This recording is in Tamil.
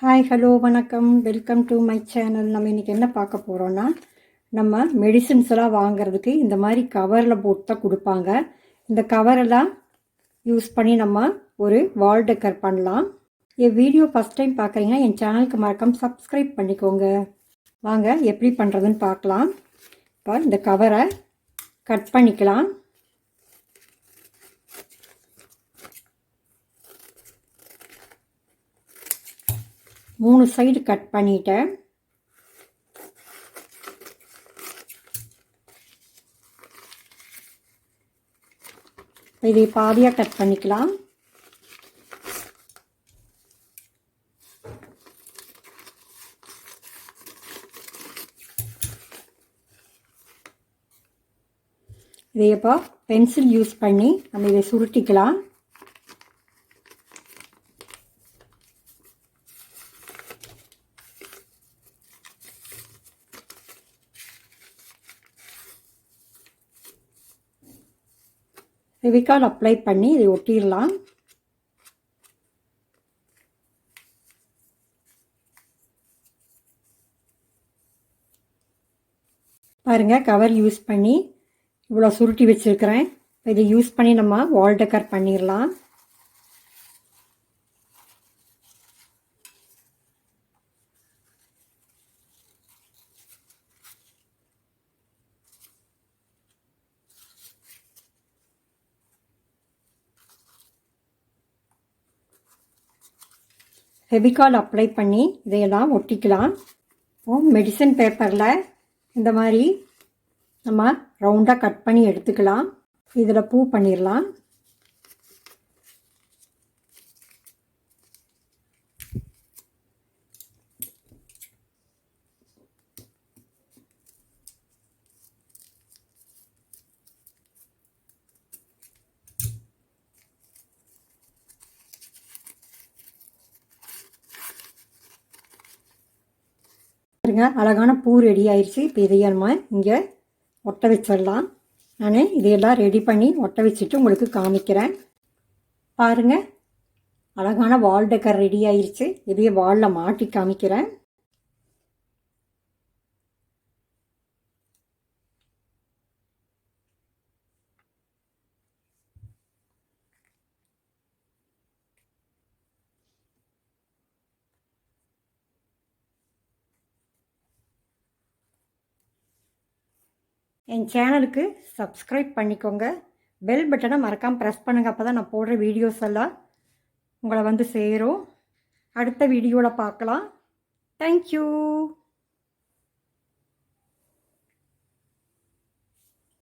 ஹாய் ஹலோ வணக்கம், வெல்கம் டு மை சேனல். நம்ம இன்றைக்கி என்ன பார்க்க போகிறோன்னா, நம்ம மெடிசின்ஸ் எல்லாம் வாங்குறதுக்கு இந்த மாதிரி கவரில் போட்டு தான் கொடுப்பாங்க. இந்த கவரெல்லாம் யூஸ் பண்ணி நம்ம ஒரு வால் டெக்கர் பண்ணலாம். என் வீடியோ ஃபஸ்ட் டைம் பார்க்குறீங்கன்னா என் சேனலுக்கு மறக்காம சப்ஸ்கிரைப் பண்ணிக்கோங்க. வாங்க எப்படி பண்ணுறதுன்னு பார்க்கலாம். இப்போ இந்த கவரை கட் பண்ணிக்கலாம். மூணு சைடு கட் பண்ணிட்டேன். இதை பாதியாக கட் பண்ணிக்கலாம். இதை இப்போ பென்சில் யூஸ் பண்ணி நம்ம இதை சுருட்டிக்கலாம். ஃபெவிகால் அப்ளை பண்ணி இதை ஒட்டிடலாம். பாருங்கள், கவர் யூஸ் பண்ணி இவ்வளோ சுருட்டி வச்சுருக்கிறேன். இதை யூஸ் பண்ணி நம்ம வால் டெக்கர் பண்ணிடலாம். ஃபெவிகால் அப்ளை பண்ணி இதையெல்லாம் ஒட்டிக்கலாம். மெடிசன் பேப்பரில் இந்த மாதிரி நம்ம ரவுண்டாக கட் பண்ணி எடுத்துக்கலாம். இதில் பூ பண்ணிடலாம். அழகான பூ ரெடி ஆயிடுச்சு. இப்போ இதையே நம்ம இங்கே ஒட்ட வச்சிடலாம். நான் இதையெல்லாம் ரெடி பண்ணி ஒட்ட வச்சுட்டு உங்களுக்கு காமிக்கிறேன். பாருங்கள், அழகான வால் டெக்கர் ரெடி ஆயிடுச்சு. இதையே வாலில் மாட்டி காமிக்கிறேன். என் சேனலுக்கு சப்ஸ்கிரைப் பண்ணிக்கோங்க. பெல் பட்டனை மறக்காமல் ப்ரெஸ் பண்ணுங்கள். அப்போ தான் நான் போடுற வீடியோஸ் எல்லாம் உங்களை வந்து சேரும். அடுத்த வீடியோவில் பார்க்கலாம். தேங்க்யூ.